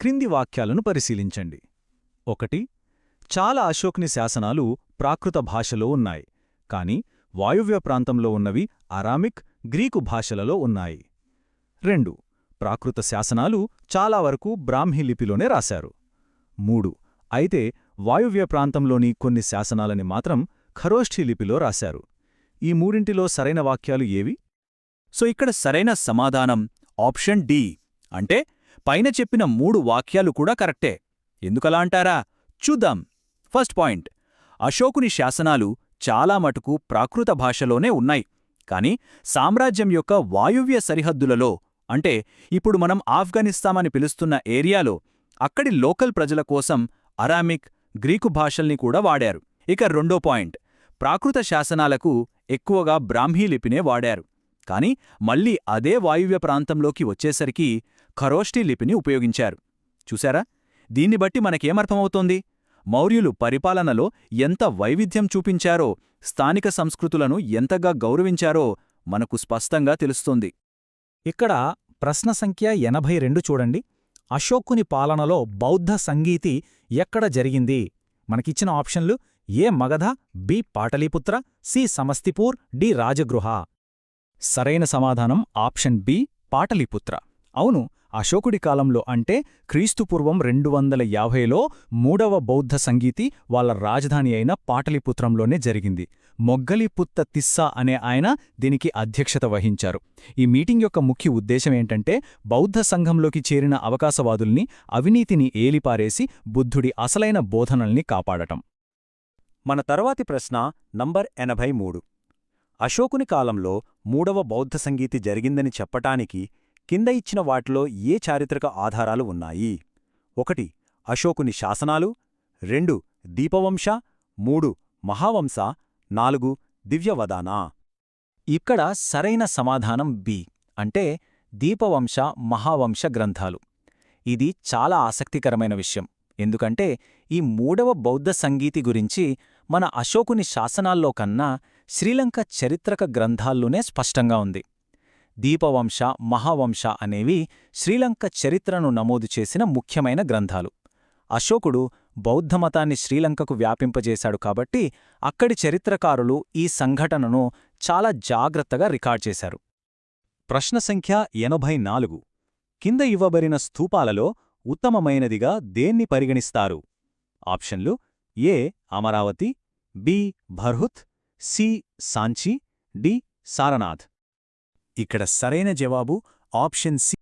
క్రింది వాక్యాలను పరిశీలించండి. 1. చాలా అశోక్ని శాసనాలు ప్రాకృత భాషలో ఉన్నాయి, కాని వాయువ్య ప్రాంతంలో ఉన్నవి అరామిక్, గ్రీకు భాషలలో ఉన్నాయి. 2. ప్రాకృత శాసనాలు చాలా వరకు బ్రాహ్మీ లిపిలోనే రాశారు. 3. అయితే వాయువ్య ప్రాంతంలోని కొన్ని శాసనాలని మాత్రం ఖరోష్ఠీ లిపిలో రాశారు. ఈ మూడింటిలో సరైన వాక్యాలు ఏవి? సో ఇక్కడ సరైన సమాధానం ఆప్షన్ డి. అంటే పైన చెప్పిన 3 వాక్యాలు కూడా కరెక్టే. ఎందుకలా అంటారా? చూద్దాం. ఫస్ట్ పాయింట్, అశోకుని శాసనాలు చాలా మటుకు ప్రాకృత భాషలోనే ఉన్నాయి, కాని సామ్రాజ్యం యొక్క వాయువ్య సరిహద్దులలో, అంటే ఇప్పుడు మనం ఆఫ్ఘనిస్తామని పిలుస్తున్న ఏరియాలో, అక్కడి లోకల్ ప్రజల కోసం అరామిక్, గ్రీకు భాషల్ని కూడా వాడారు. ఇక రెండో పాయింట్, ప్రాకృత శాసనాలకు ఎక్కువగా బ్రాహ్మీ లిపినే వాడారు, కాని మళ్ళీ అదే వాయువ్య ప్రాంతంలోకి వచ్చేసరికి ఖరోష్ఠీ లిపిని ఉపయోగించారు. చూశారా? దీన్ని బట్టి మనకేమర్థమవుతోంది? మౌర్యులు పరిపాలనలో ఎంత వైవిధ్యం చూపించారో, స్థానిక సంస్కృతులను ఎంతగా గౌరవించారో మనకు స్పష్టంగా తెలుస్తోంది. ఇక్కడ ప్రశ్న సంఖ్య 82 చూడండి. అశోకుని పాలనలో బౌద్ధ సంగీతి ఎక్కడ జరిగింది? మనకిచ్చిన ఆప్షన్లు A Magadha, B Pataliputra, C Samastipur, D Rajagriha. సరైన సమాధానం ఆప్షన్ బి, పాటలీపుత్ర. అవును, అశోకుడి కాలంలో అంటే క్రీస్తుపూర్వం 250లో మూడవ బౌద్ధ సంగీతి వాళ్ళ రాజధాని అయిన పాటలీపుత్రంలోనే జరిగింది. మొగ్గలిపుత్త తిస్సా అనే ఆయన దీనికి అధ్యక్షత వహించారు. ఈ మీటింగ్ యొక్క ముఖ్య ఉద్దేశమేంటంటే బౌద్ధ సంఘంలోకి చేరిన అవకాశవాదుల్ని, అవినీతిని ఏలిపారేసి బుద్ధుడి అసలైన బోధనల్ని కాపాడటం. మన తర్వాతి ప్రశ్న నంబర్ 83. అశోకుని కాలంలో మూడవ బౌద్ధ సంగీతి జరిగిందని చెప్పటానికి కింద ఇచ్చిన వాటిలో ఏ చారిత్రక ఆధారాలు ఉన్నాయి? 1. అశోకుని శాసనాలు, 2. దీపవంశ, 3. మహావంశ, 4. దివ్యవదాన. ఇక్కడ సరైన సమాధానం బి, అంటే దీపవంశ, మహావంశ గ్రంథాలు. ఇది చాలా ఆసక్తికరమైన విషయం, ఎందుకంటే ఈ మూడవ బౌద్ధ సంగీతి గురించి మన అశోకుని శాసనాల్లో కన్నా శ్రీలంక చరిత్రక గ్రంథాల్లోనే స్పష్టంగా ఉంది. దీపవంశ, మహావంశ అనేవి శ్రీలంక చరిత్రను నమోదు చేసిన ముఖ్యమైన గ్రంథాలు. అశోకుడు బౌద్ధమతాన్ని శ్రీలంకకు వ్యాపింపజేశాడు కాబట్టి అక్కడి చరిత్రకారులు ఈ సంఘటనను చాలా జాగ్రత్తగా రికార్డ్ చేశారు. ప్రశ్న సంఖ్య 84. కింద ఇవ్వబడిన స్తూపాలలో ఉత్తమమైనదిగా దేన్ని పరిగణిస్తారు? ఆప్షన్లు A Amaravati, B Bharhut, C Sanchi, D Sarnath. ఇక్కడ సరైన జవాబు ఆప్షన్ సి.